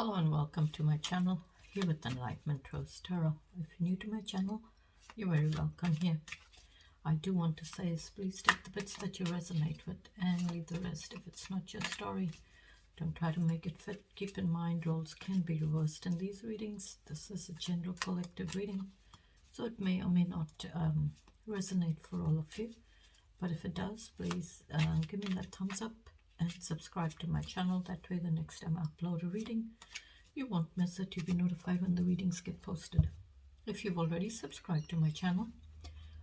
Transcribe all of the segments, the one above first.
Hello and welcome to my channel, here with Enlightenment Rose Tarot. If you're new to my channel, you're very welcome here. I do want to say is please take the bits that you resonate with and leave the rest if it's not your story. Don't try to make it fit. Keep in mind roles can be reversed in these readings. This is a general collective reading, so it may or may not resonate for all of you. But if it does, please give me that thumbs up and subscribe to my channel. That way the next time I upload a reading, you won't miss it. You'll be notified when the readings get posted. If you've already subscribed to my channel,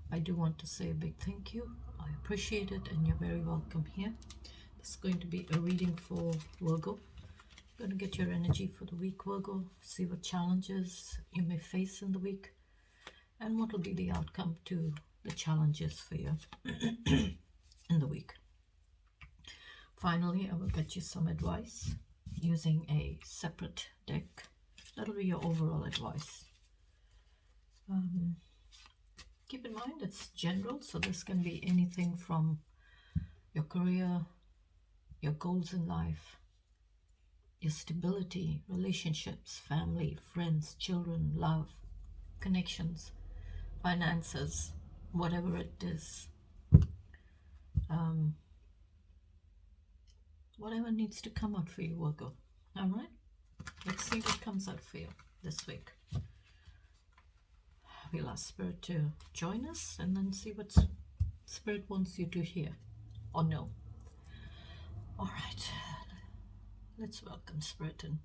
I do want to say a big thank you. I appreciate it and you're very welcome here. This is going to be a reading for Virgo. I'm going to get your energy for the week, Virgo. See what challenges you may face in the week and what will be the outcome to the challenges for you in the week. Finally, I will get you some advice using a separate deck. That'll be your overall advice. Keep in mind it's general, so this can be anything from your career, your goals in life, your stability, relationships, family, friends, children, love, connections, finances, whatever it is. Whatever needs to come out for you, Virgo. All right? Let's see what comes out for you this week. We'll ask Spirit to join us and then see what Spirit wants you to hear or know. All right. Let's welcome Spirit and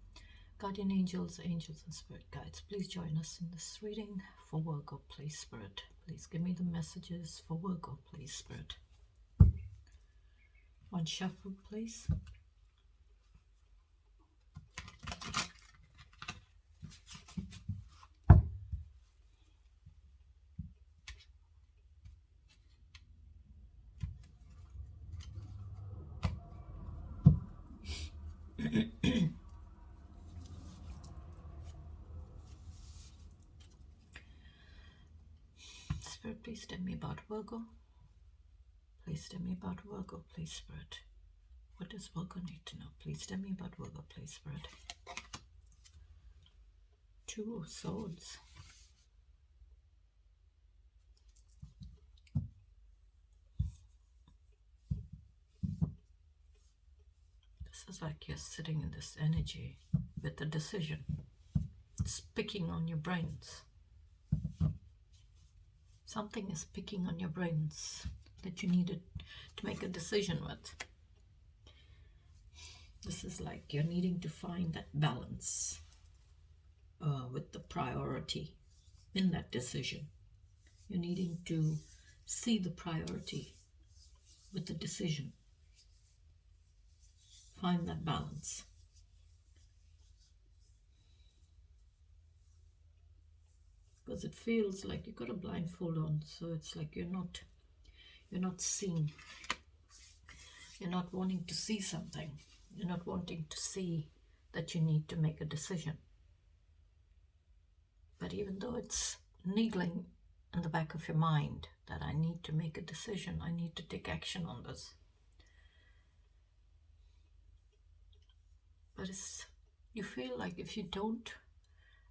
guardian angels, angels and spirit guides. Please join us in this reading for Virgo, please, Spirit. Please give me the messages for Virgo, please, Spirit. One shuffle, please. Spirit, please tell me about Virgo. Please tell me about Virgo, please, Spirit. What does Virgo need to know? Please tell me about Virgo, please, Spirit. Two of Swords. This is like you're sitting in this energy with a decision. It's picking on your brains. Something is picking on your brains that you needed to make a decision with. This is like you're needing to find that balance with the priority in that decision. You're needing to see the priority with the decision. Find that balance. Because it feels like you've got a blindfold on, so it's like you're not seeing. You're not wanting to see something. You're not wanting to see that you need to make a decision. But even though it's niggling in the back of your mind that I need to make a decision, I need to take action on this. But you feel like if you don't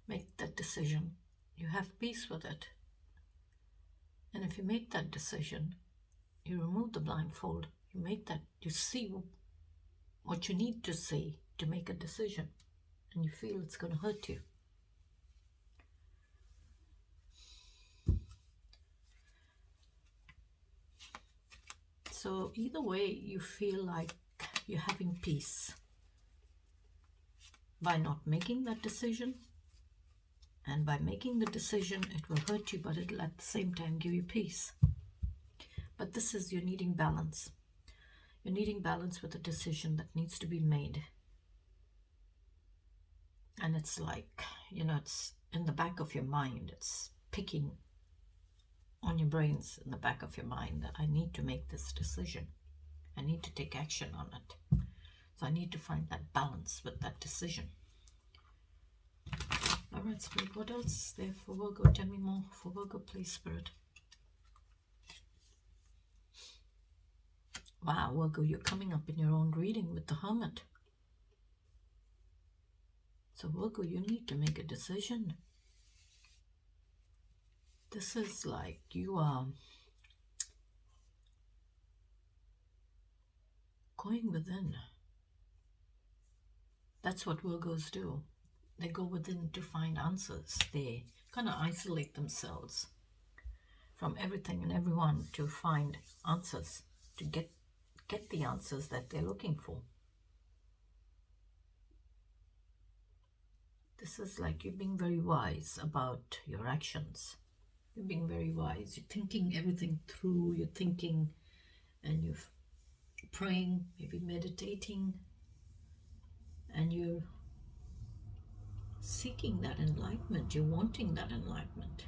make that decision, you have peace with it. And if you make that decision, you remove the blindfold, you see what you need to see to make a decision, and you feel it's going to hurt you. So either way, you feel like you're having peace by not making that decision. And by making the decision, it will hurt you, but it'll at the same time give you peace. But this is you're needing balance. You're needing balance with a decision that needs to be made. And it's like, it's in the back of your mind. It's picking on your brains in the back of your mind that I need to make this decision. I need to take action on it. So I need to find that balance with that decision. All right, Spirit, what else is there for Virgo? Tell me more for Virgo, please, Spirit. Wow, Virgo, you're coming up in your own reading with the Hermit. So Virgo, you need to make a decision. This is like you are going within. That's what Virgos do. They go within to find answers. They kind of isolate themselves from everything and everyone to find answers, to get the answers that they're looking for. This is like you're being very wise about your actions. You're being very wise. You're thinking everything through. You're thinking and you're praying, maybe meditating, and you're seeking that enlightenment. You're wanting that enlightenment.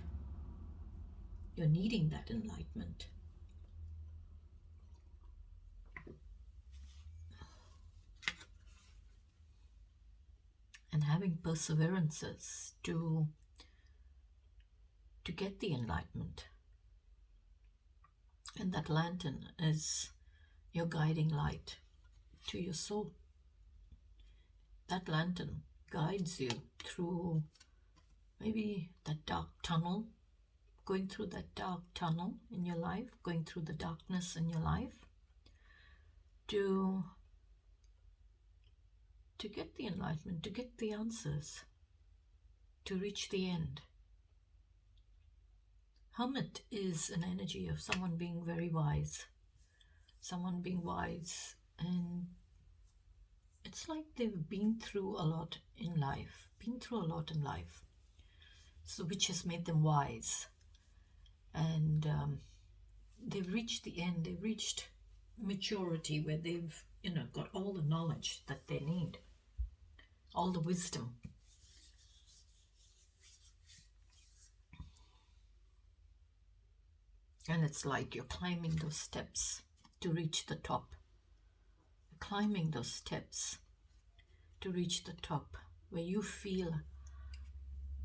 You're needing that enlightenment. And having perseverances to get the enlightenment. And that lantern is your guiding light to your soul. That lantern guides you through maybe that dark tunnel, going through that dark tunnel in your life, going through the darkness in your life to get the enlightenment, to get the answers, to reach the end. Hermit is an energy of someone being very wise, and it's like they've been through a lot in life, so which has made them wise, and they've reached the end, they've reached maturity where they've got all the knowledge that they need, all the wisdom. And it's like you're climbing those steps to reach the top. You're climbing those steps to reach the top, where you feel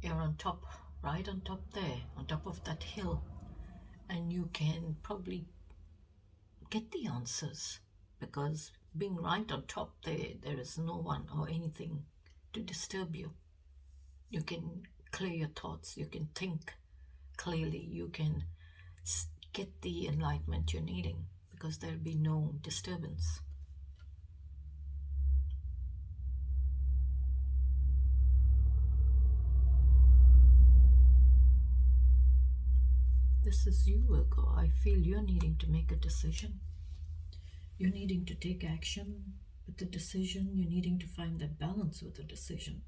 you're on top, right on top there, on top of that hill, and you can probably get the answers, because being right on top there is no one or anything to disturb you. You can clear your thoughts, you can think clearly, you can get the enlightenment you're needing, because there'll be no disturbance. This is you, Virgo. I feel you're needing to make a decision. You're needing to take action with the decision. You're needing to find that balance with the decision.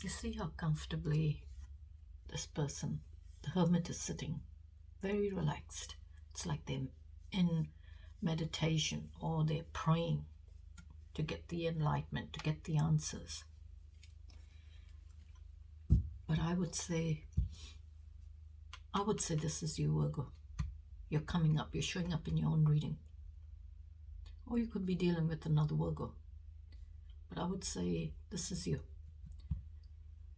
You see how comfortably this person, the hermit, is sitting, very relaxed. It's like they're in meditation or they're praying to get the enlightenment, to get the answers. But I would say this is you, Virgo. You're coming up, you're showing up in your own reading. Or you could be dealing with another Virgo. But I would say this is you.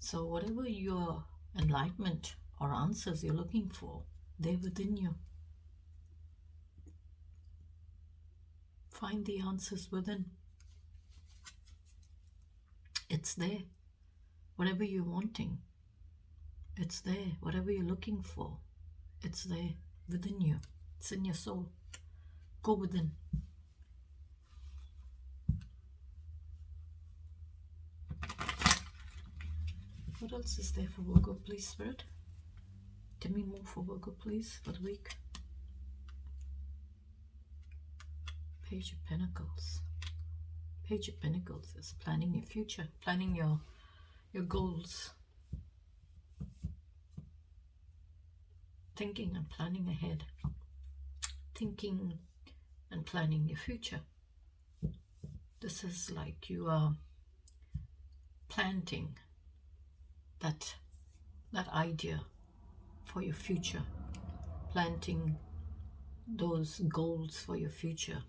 So whatever your enlightenment or answers you're looking for, they're within you. Find the answers within. It's there. Whatever you're wanting, it's there. Whatever you're looking for, it's there within you. It's in your soul. Go within. What else is there for Virgo, please, Spirit? Tell me more for Virgo, please, for the week. Page of Pentacles. Page of Pentacles is planning your future, planning your goals. Thinking and planning ahead. Thinking and planning your future. This is like you are planting that idea for your future, planting those goals for your future.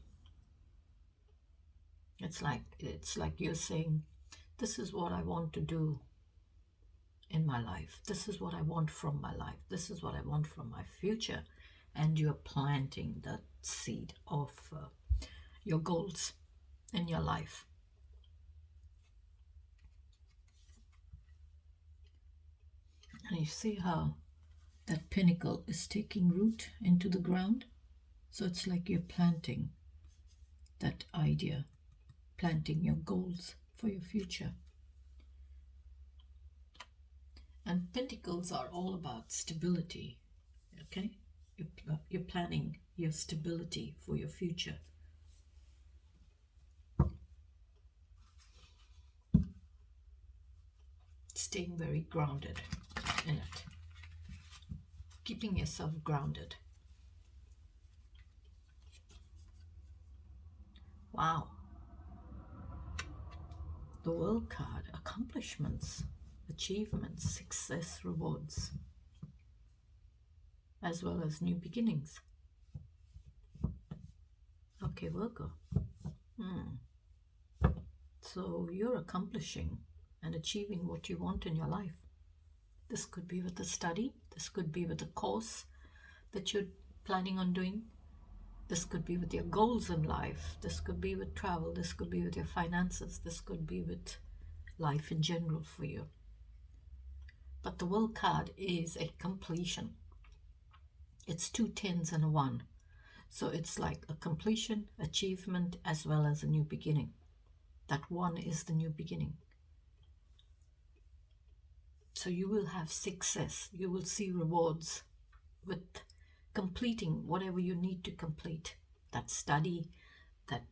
It's like you're saying, this is what I want to do in my life. This is what I want from my life. This is what I want from my future. And you're planting the seed of your goals in your life. And you see how that pinnacle is taking root into the ground? So it's like you're planting that idea, planting your goals for your future. And pentacles are all about stability, okay? You're planning your stability for your future. Staying very grounded in it. Keeping yourself grounded. Wow. The World card, accomplishments, achievements, success, rewards, as well as new beginnings. Okay, Virgo. So you're accomplishing and achieving what you want in your life. This could be with a study. This could be with a course that you're planning on doing. This could be with your goals in life. This could be with travel. This could be with your finances. This could be with life in general for you. But the World card is a completion. It's 2 10s and a 1. So it's like a completion, achievement, as well as a new beginning. That 1 is the new beginning. So you will have success. You will see rewards with completing whatever you need to complete. That study, that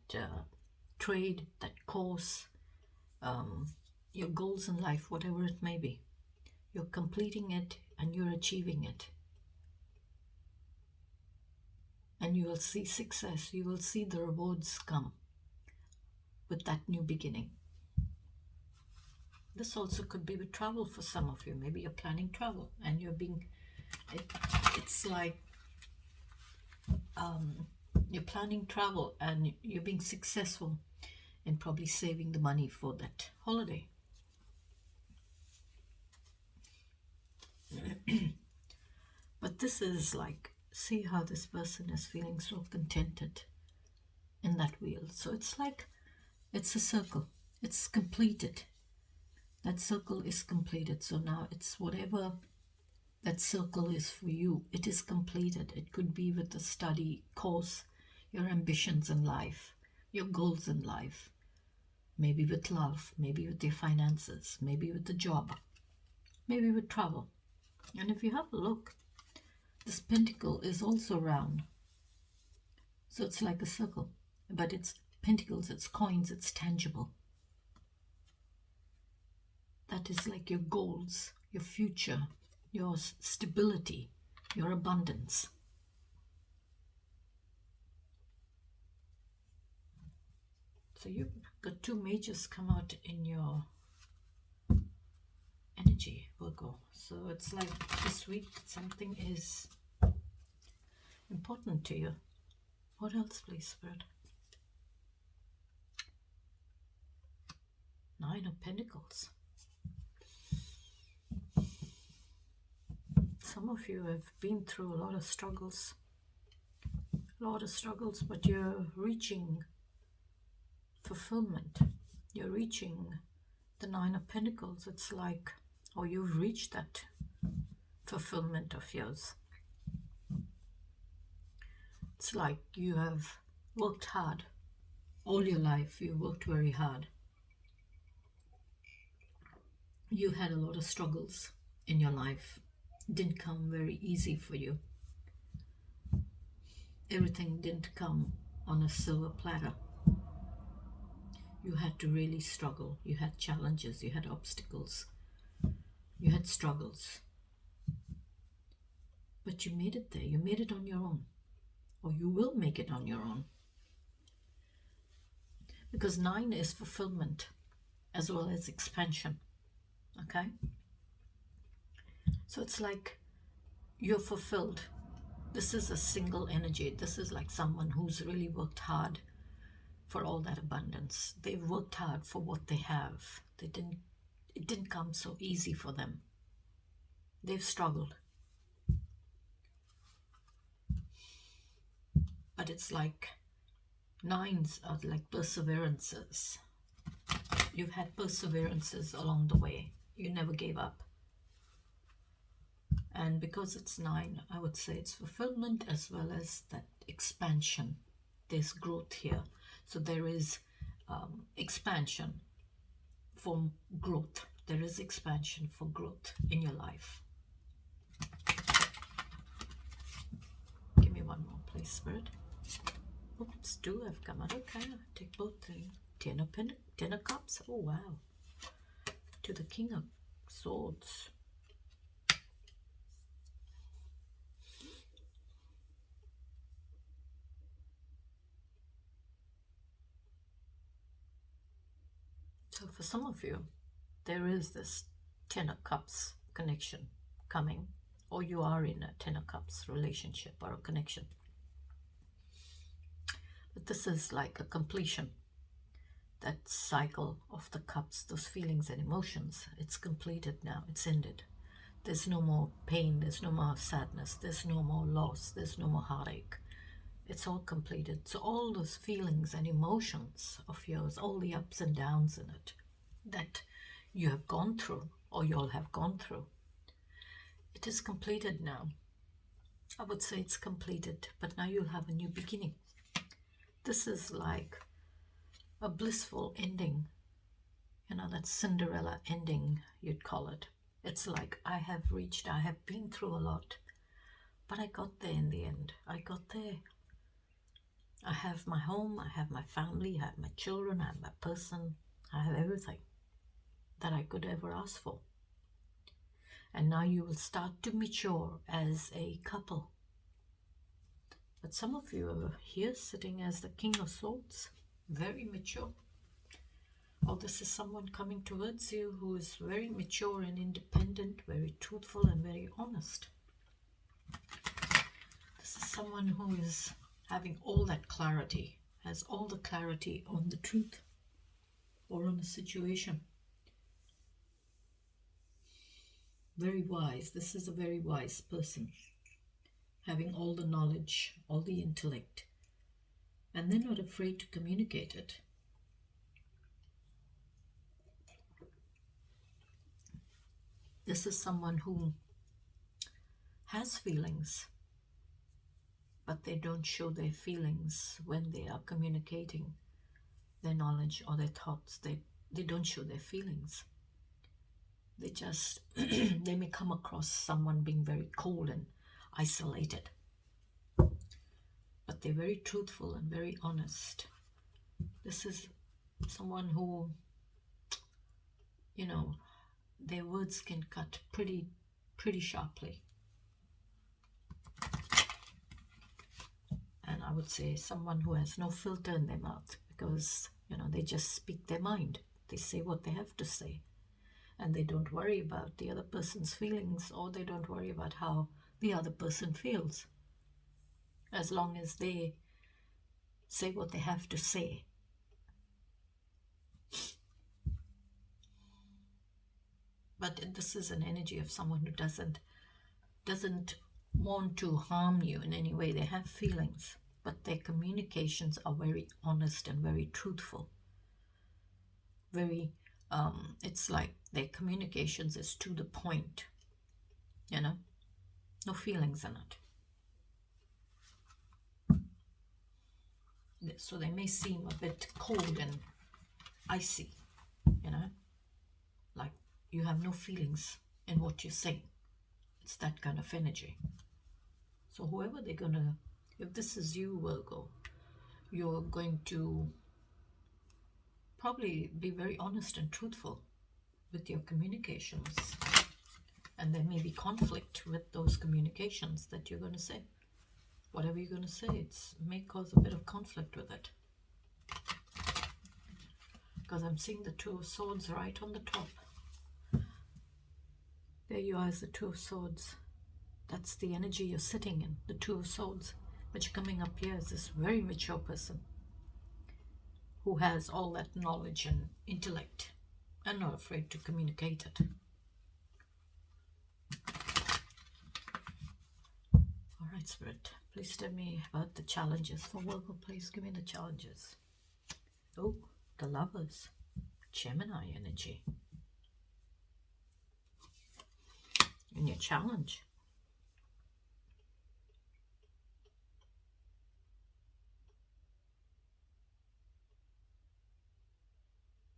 trade, that course, your goals in life, whatever it may be. You're completing it and you're achieving it. And you will see success. You will see the rewards come with that new beginning. This also could be with travel for some of you. Maybe you're planning travel and you're being, it's like you're planning travel and you're being successful in probably saving the money for that holiday. But this is like, see how this person is feeling so contented in that wheel. So it's like, it's a circle. It's completed. That circle is completed. So now it's whatever that circle is for you. It is completed. It could be with the study, course, your ambitions in life, your goals in life. Maybe with love, maybe with your finances, maybe with the job, maybe with travel. And if you have a look, this pentacle is also round. So it's like a circle, but it's pentacles, it's coins, it's tangible. That is like your goals, your future, your stability, your abundance. So you've got 2 majors come out in your energy, Virgo. So it's like this week something is important to you. What else, please, Spirit? 9 of Pentacles. Some of you have been through a lot of struggles, but you're reaching fulfillment. You're reaching the 9 of Pentacles. It's like, or you've reached that fulfillment of yours. It's like you have worked hard. All your life you worked very hard. You had a lot of struggles in your life. It didn't come very easy for you. Everything didn't come on a silver platter. You had to really struggle. You had challenges, you had obstacles, you had struggles. But you made it there. You made it on your own. Or you will make it on your own. Because 9 is fulfillment as well as expansion. Okay? So it's like you're fulfilled. This is a single energy. This is like someone who's really worked hard for all that abundance. They've worked hard for what they have. It didn't come so easy for them. They've struggled. But it's like nines are like perseverances. You've had perseverances along the way. You never gave up. And because it's 9, I would say it's fulfillment as well as that expansion. There's growth here. So there is expansion for growth. There is expansion for growth in your life. Give me one more, please, Spirit. Oops, 2 have come out. Okay, I'll take both things. 10 of Cups. Oh, wow. To the King of Swords. So for some of you, there is this 10 of Cups connection coming, or you are in a 10 of Cups relationship or a connection. But this is like a completion. That cycle of the cups, those feelings and emotions, it's completed now. It's ended. There's no more pain. There's no more sadness. There's no more loss. There's no more heartache. It's all completed. So all those feelings and emotions of yours, all the ups and downs in it that you have gone through, or you all have gone through, it is completed now. I would say it's completed, but now you'll have a new beginning. This is like a blissful ending, you know, that Cinderella ending, you'd call it. It's like I have been through a lot, but I got there in the end. I got there. I have my home, I have my family, I have my children, I have my person, I have everything that I could ever ask for. And now you will start to mature as a couple. But some of you are here sitting as the King of Swords. Very mature. Or this is someone coming towards you who is very mature and independent, very truthful and very honest. This is someone who is having all that clarity, has all the clarity on the truth or on a situation. Very wise. This is a very wise person, having all the knowledge, all the intellect, and they're not afraid to communicate it. This is someone who has feelings, but they don't show their feelings when they are communicating their knowledge or their thoughts. They don't show their feelings. They just, they may come across someone being very cold and isolated. But they're very truthful and very honest. This is someone who, you know, their words can cut pretty sharply. And I would say someone who has no filter in their mouth, because, you know, they just speak their mind. They say what they have to say. And they don't worry about the other person's feelings, or they don't worry about how the other person feels. As long as they say what they have to say. But this is an energy of someone who doesn't want to harm you in any way. They have feelings, but their communications are very honest and very truthful. Very, it's like their communications is to the point, you know, no feelings in it. So they may seem a bit cold and icy, you know, like you have no feelings in what you say. It's that kind of energy. So whoever they're going to, if this is you, Virgo, you're going to probably be very honest and truthful with your communications. And there may be conflict with those communications that you're going to say. Whatever you're going to say, it may cause a bit of conflict with it. Because I'm seeing the Two of Swords right on the top. There you are as the Two of Swords. That's the energy you're sitting in, the Two of Swords. But you're coming up here as this very mature person who has all that knowledge and intellect and not afraid to communicate it. Alright, Spirit, please tell me about the challenges for Virgo. Please give me the challenges. Oh, the Lovers, Gemini energy. And your challenge.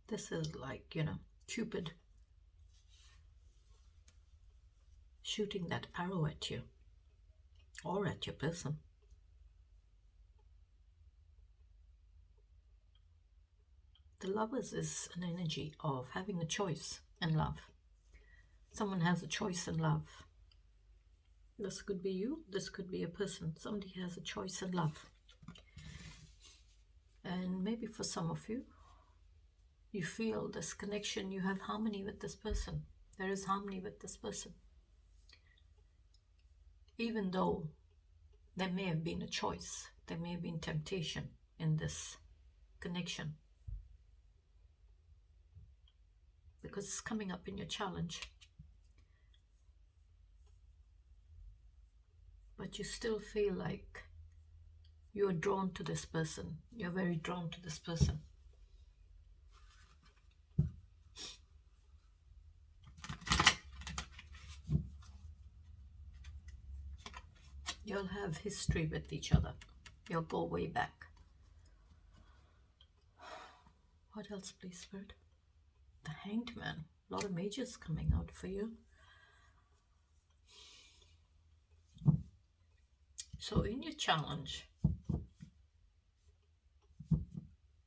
This is like, Cupid shooting that arrow at you or at your person. The Lovers is an energy of having a choice in love. Someone has a choice in love. This could be you, this could be a person. Somebody has a choice in love. And maybe for some of you, you feel this connection, you have harmony with this person. There is harmony with this person. Even though there may have been a choice, there may have been temptation in this connection. Because it's coming up in your challenge. But you still feel like you're drawn to this person. You're very drawn to this person. You'll have history with each other. You'll go way back. What else, please, Spirit? The Hanged Man. A lot of mages coming out for you. So in your challenge,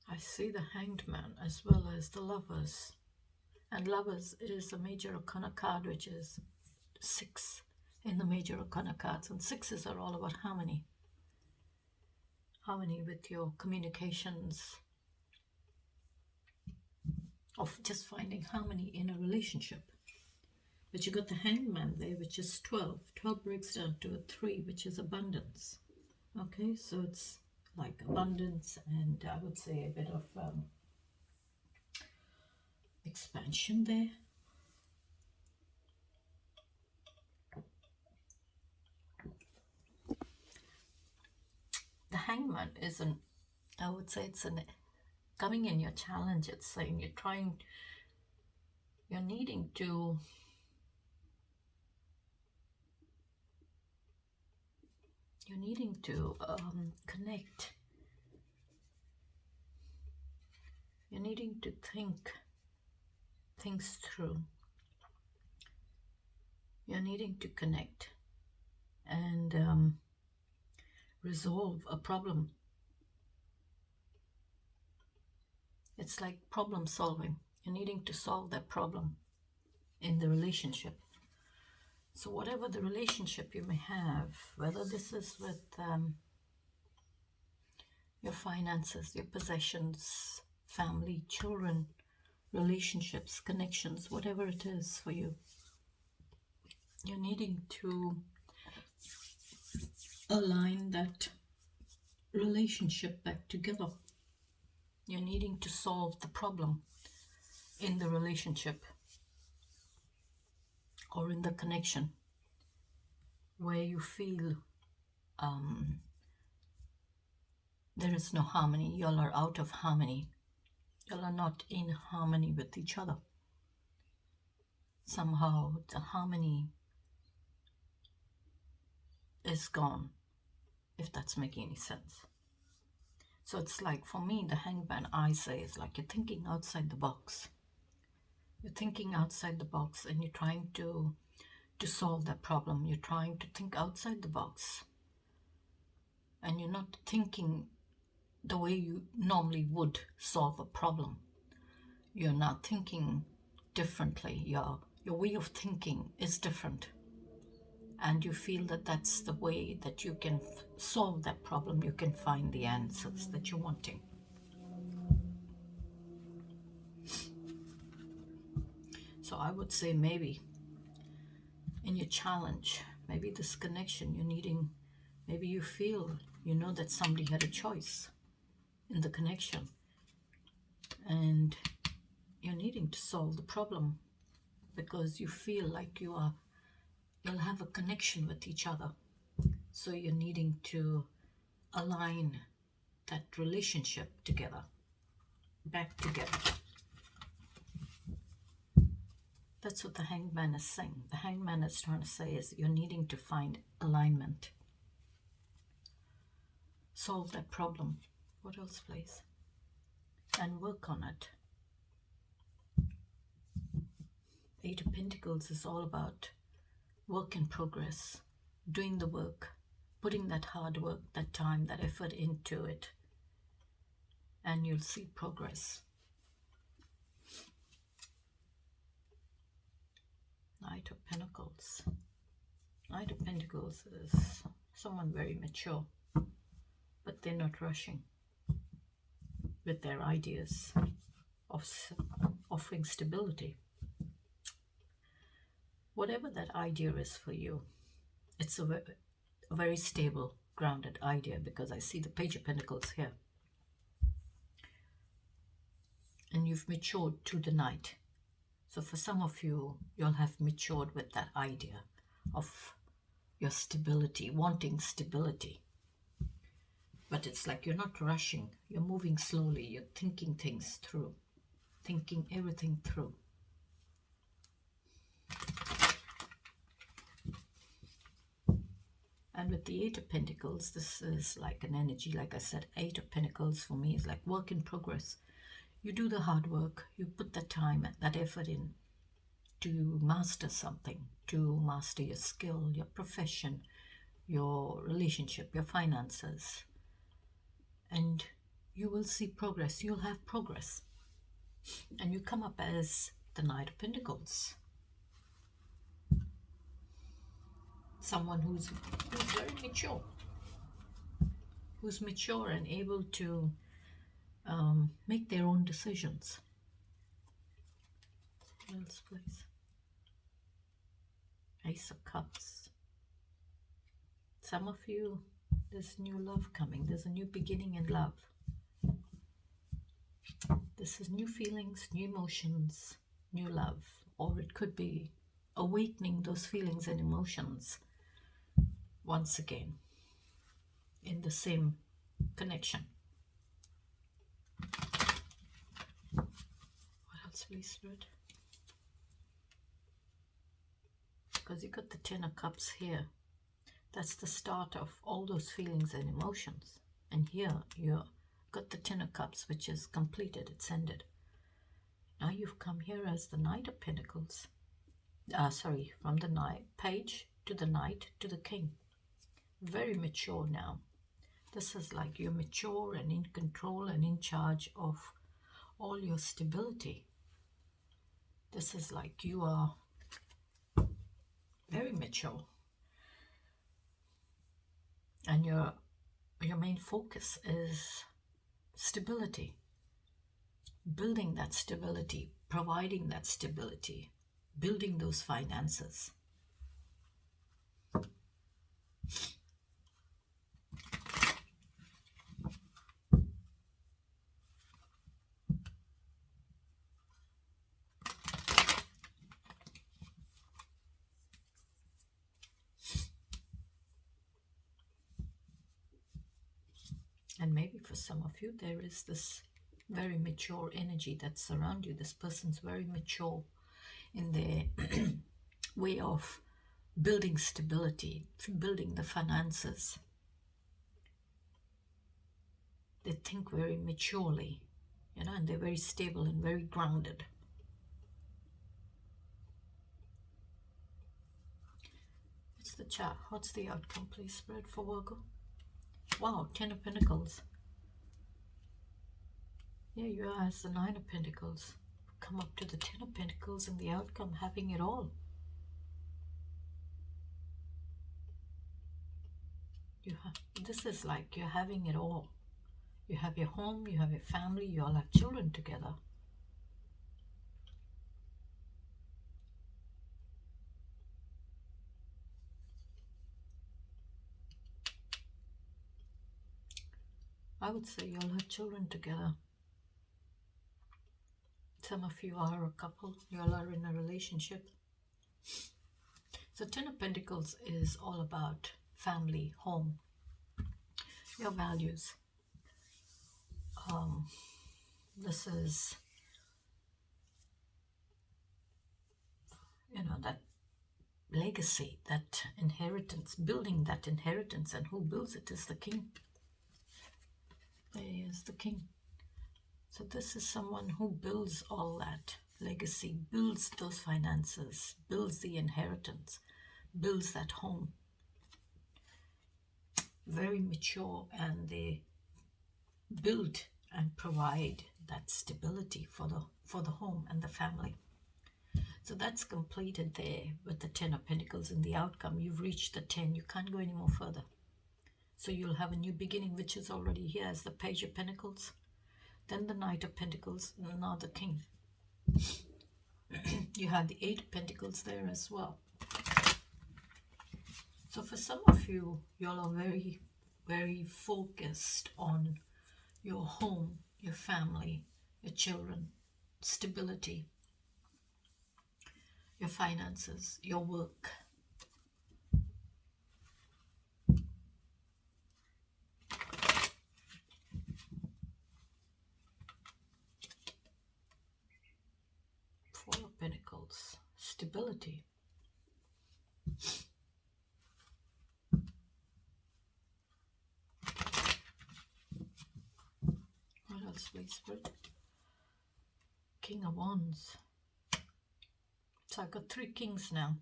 I see the Hanged Man as well as the Lovers. And Lovers is a major arcana card, which is 6 in the major arcana cards. And 6s are all about harmony. Harmony with your communications. Of just finding harmony in a relationship. But you got the Hanged Man there, which is 12. 12 breaks down to a 3, which is abundance. Okay, so it's like abundance and I would say a bit of expansion there. The Hangman is I would say it's coming in your challenge. It's saying you're needing to connect. You're needing to think things through. You're needing to connect and resolve a problem. It's like problem solving. You're needing to solve that problem in the relationship. So whatever the relationship you may have, whether this is with your finances, your possessions, family, children, relationships, connections, whatever it is for you, you're needing to align that relationship back together. You're needing to solve the problem in the relationship or in the connection where you feel there is no harmony. Y'all are out of harmony. Y'all are not in harmony with each other. Somehow the harmony is gone, if that's making any sense. So it's like, for me, the Hangman, I say, is like you're thinking outside the box. You're thinking outside the box and you're trying to solve that problem. You're trying to think outside the box. And you're not thinking the way you normally would solve a problem. You're not thinking differently. Your way of thinking is different. And you feel that that's the way that you can solve that problem. You can find the answers that you're wanting. So I would say maybe in your challenge, maybe this connection you're needing, maybe you feel, that somebody had a choice in the connection and you're needing to solve the problem because you feel like you'll have a connection with each other. So you're needing to align that relationship together, back together. That's what the Hangman is saying. The Hangman is trying to say is you're needing to find alignment. Solve that problem. What else, please? And work on it. Eight of Pentacles is all about work in progress, doing the work, putting that hard work, that time, that effort into it, and you'll see progress. Knight of Pentacles. Knight of Pentacles is someone very mature, but they're not rushing with their ideas of offering stability. Whatever that idea is for you, it's a very stable, grounded idea, because I see the Page of Pentacles here. And you've matured to the Knight. So for some of you, you'll have matured with that idea of your stability, wanting stability. But it's like you're not rushing, you're moving slowly, you're thinking things through, thinking everything through. And with the Eight of Pentacles, this is like an energy, like I said, Eight of Pentacles for me is like work in progress. You do the hard work, you put the time, that effort in to master something, to master your skill, your profession, your relationship, your finances. And you will see progress, you'll have progress. And you come up as the Knight of Pentacles. Someone who's very mature. Who's mature and able to make their own decisions. What else, please? Ace of Cups. Some of you, there's new love coming. There's a new beginning in love. This is new feelings, new emotions, new love. Or it could be awakening those feelings and emotions once again in the same connection. What else, please, Spirit? Because you got the Ten of Cups here. That's the start of all those feelings and emotions. And here you got the Ten of Cups, which is completed, it's ended. Now you've come here as the Knight of Pentacles. From the Page to the Knight to the King. Very mature now. This is like you're mature and in control and in charge of all your stability. This is like you are very mature. And your main focus is stability. Building that stability, providing that stability, building those finances. And maybe for some of you, there is this very mature energy that's around you. This person's very mature in their way of building stability, building the finances. They think very maturely, and they're very stable and very grounded. What's the chat? What's the outcome, please, Spirit, for Virgo? Wow, Ten of Pentacles. Yeah, you are as the Nine of Pentacles. Come up to the Ten of Pentacles and the outcome, having it all. This is like you're having it all. You have your home, you have your family, you all have children together. I would say you all have children together. Some of you are a couple, you all are in a relationship. So Ten of Pentacles is all about family, home, your values. This is, that legacy, that inheritance, building that inheritance, and who builds it is the king. There is the king. So this is someone who builds all that legacy, builds those finances, builds the inheritance, builds that home. Very mature, and they build and provide that stability for the home and the family. So that's completed there with the 10 of Pentacles in the outcome. You've reached the 10. You can't go any more further. So you'll have a new beginning, which is already here as the Page of Pentacles. Then the Knight of Pentacles, and now the King. You have the 8 of Pentacles there as well. So for some of you, y'all are very, very focused on your home, your family, your children, stability, your finances, your work. Four of Pentacles, stability. What else, please, Spirit? King of Wands. So I've got 3 kings now.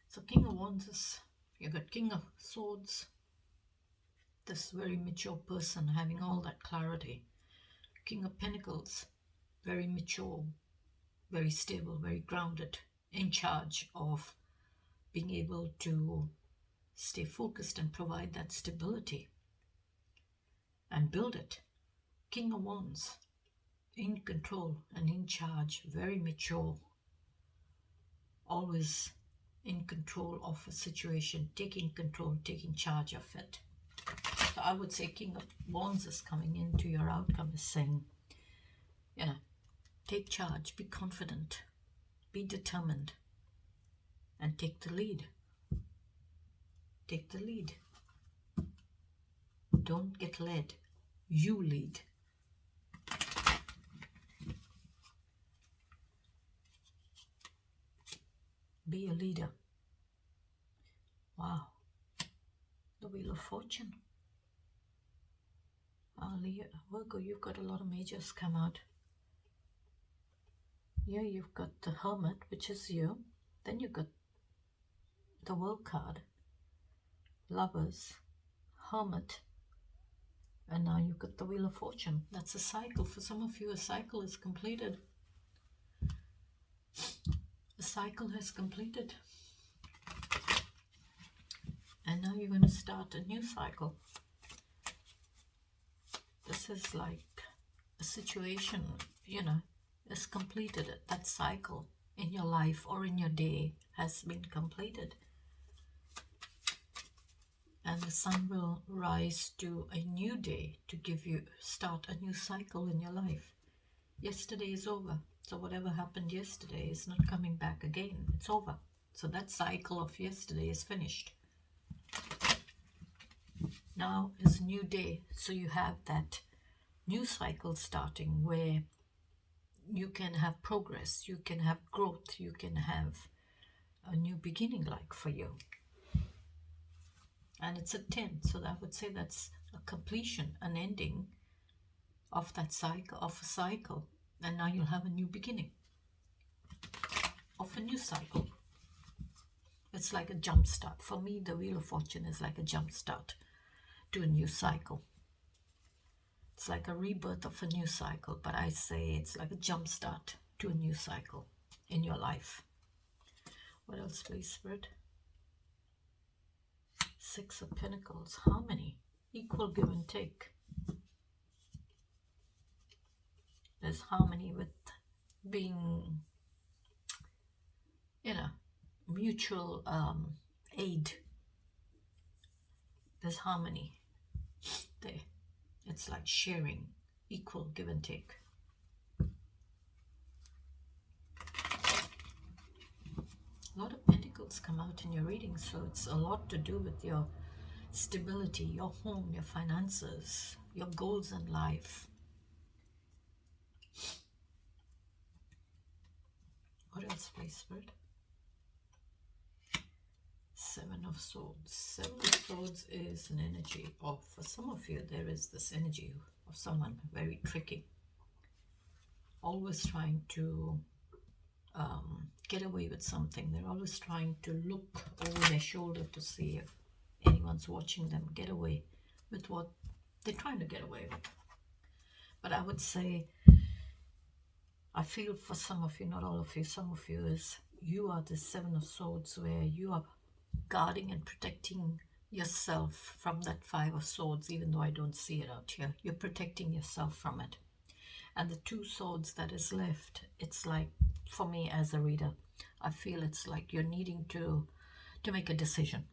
So King of Wands is, you got King of Swords, this very mature person having all that clarity. King of Pentacles, very mature, very stable, very grounded, in charge of being able to stay focused and provide that stability and build it. King of Wands, in control and in charge, very mature, always in control of a situation, taking control, taking charge of it. So I would say King of Wands is coming into your outcome, is saying, take charge, be confident, be determined, and take the lead. Take the lead. Don't get led. You lead. Be a leader. Wow. The Wheel of Fortune. Virgo, you've got a lot of majors come out. Here you've got the Hermit, which is you. Then you've got the World card, Lovers, Hermit, and now you've got the Wheel of Fortune. That's a cycle. For some of you, a cycle is completed. The cycle has completed. And now you're going to start a new cycle. This is like a situation, is completed. That cycle in your life or in your day has been completed. And the sun will rise to a new day to start a new cycle in your life. Yesterday is over. So whatever happened yesterday is not coming back again. It's over. So that cycle of yesterday is finished. Now is a new day. So you have that new cycle starting where you can have progress, you can have growth, you can have a new beginning like for you. And it's a 10, so I would say that's a completion, an ending of that cycle, of a cycle. And now you'll have a new beginning of a new cycle. It's like a jump start. For me, the Wheel of Fortune is like a jump start to a new cycle. It's like a rebirth of a new cycle, but I say it's like a jump start to a new cycle in your life. What else, please, Spirit? 6 of Pentacles, harmony, equal give and take. There's harmony with being, mutual aid, There's harmony there. It's like sharing, equal give and take. A lot of pentacles come out in your reading, so it's a lot to do with your stability, your home, your finances, your goals in life. What else, please, Spirit? Seven of Swords. Seven of Swords is an energy of, for some of you, there is this energy of someone very tricky, always trying to get away with something. They're always trying to look over their shoulder to see if anyone's watching them, get away with what they're trying to get away with. But I would say, I feel for some of you, not all of you, some of you, is you are the Seven of Swords, where you are guarding and protecting yourself from that Five of Swords, even though I don't see it out here. You're protecting yourself from it. And the Two Swords that is left, it's like, for me as a reader, I feel it's like you're needing to make a decision.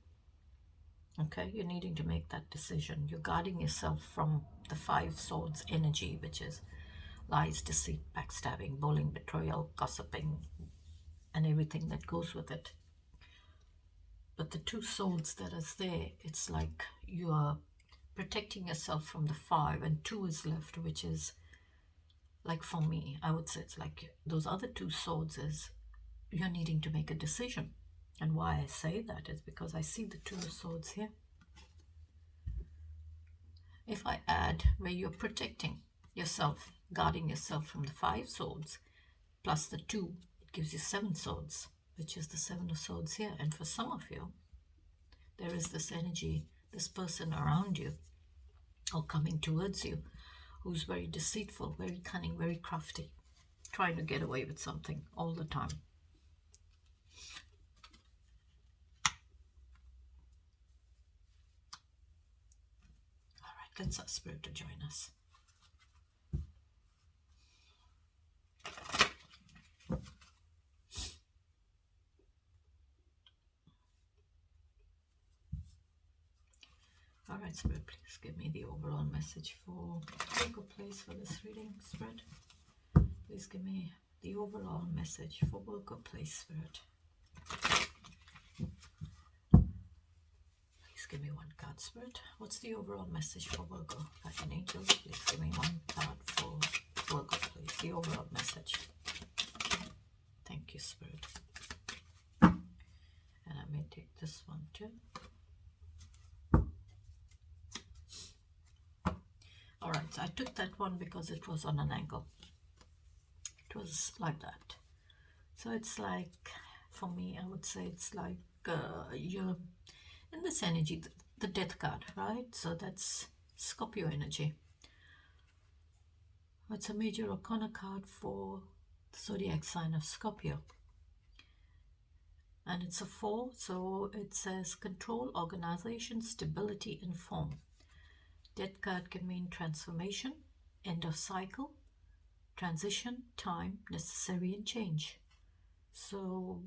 Okay, you're needing to make that decision. You're guarding yourself from the Five Swords energy, which is lies, deceit, backstabbing, bullying, betrayal, gossiping, and everything that goes with it. But the Two Swords that is there, it's like you are protecting yourself from the Five, and Two is left, which is, like, for me, I would say it's like those other Two Swords is you're needing to make a decision. And why I say that is because I see the Two of Swords here. If I add where you're protecting yourself, guarding yourself from the Five Swords, plus the Two, it gives you Seven Swords, which is the Seven of Swords here. And for some of you, there is this energy, this person around you or coming towards you, who's very deceitful, very cunning, very crafty, trying to get away with something all the time. All right, let's ask Spirit to join us. All right, Spirit, please give me the overall message for Virgo, please, for this reading, Spirit. Please give me the overall message for Virgo, please, Spirit. Please give me one card, Spirit. What's the overall message for Virgo? Guardian Angels, please give me one card for Virgo, please. The overall message. Thank you, Spirit. And I may take this one too. All right, so I took that one because it was on an angle. It was like that. So it's like, for me, I would say it's like you're in this energy, the Death card, right? So that's Scorpio energy. It's a major arcana card for the zodiac sign of Scorpio. And it's a 4, so it says control, organization, stability, and form. Death card can mean transformation, end of cycle, transition, time, necessary, and change. So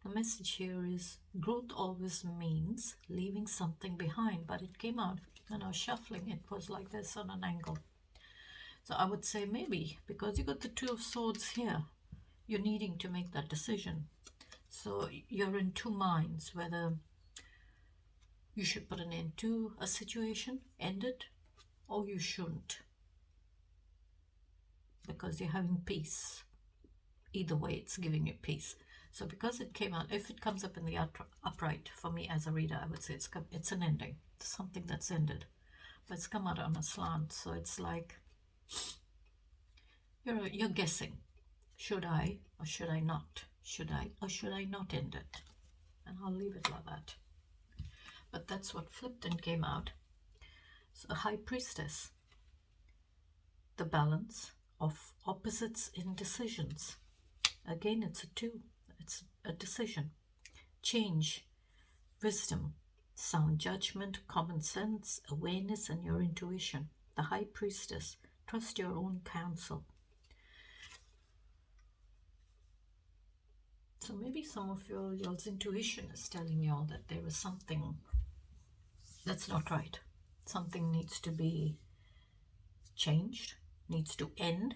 the message here is growth always means leaving something behind, but it came out when I was shuffling, it was like this on an angle. So I would say maybe because you got the Two of Swords here, you're needing to make that decision. So you're in two minds, whether you should put an end to a situation, end it, or you shouldn't, because you're having peace. Either way, it's giving you peace. So because it came out, if it comes up in the upright, for me as a reader, I would say it's an ending. It's something that's ended. But it's come out on a slant, so it's like you're guessing. Should I or should I not? Should I or should I not end it? And I'll leave it like that. But that's what flipped and came out. So a High Priestess. The balance of opposites in decisions. Again, it's a 2. It's a decision. Change, wisdom, sound judgment, common sense, awareness, and your intuition. The High Priestess. Trust your own counsel. So maybe some of y'all's intuition is telling y'all that there is something that's not right. Something needs to be changed, needs to end.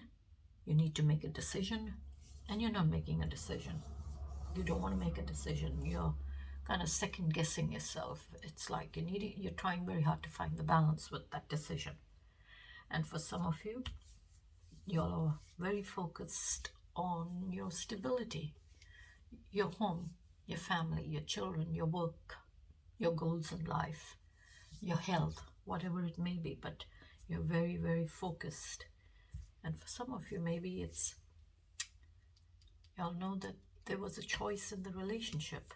You need to make a decision, and you're not making a decision. You don't want to make a decision. You're kind of second guessing yourself. It's like you're trying very hard to find the balance with that decision. And for some of you, you're very focused on your stability, your home, your family, your children, your work, your goals in life, your health, whatever it may be, but you're very, very focused. And for some of you, maybe it's, y'all know that there was a choice in the relationship.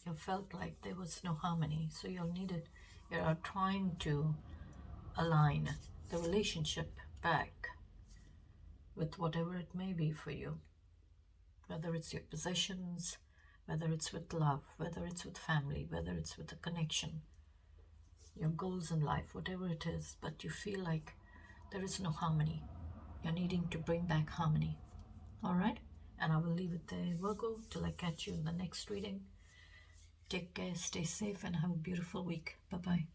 You felt like there was no harmony, so you're trying to align the relationship back with whatever it may be for you, whether it's your possessions, whether it's with love, whether it's with family, whether it's with a connection, your goals in life, whatever it is, but you feel like there is no harmony. You're needing to bring back harmony. All right? And I will leave it there, Virgo, till I catch you in the next reading. Take care, stay safe, and have a beautiful week. Bye-bye.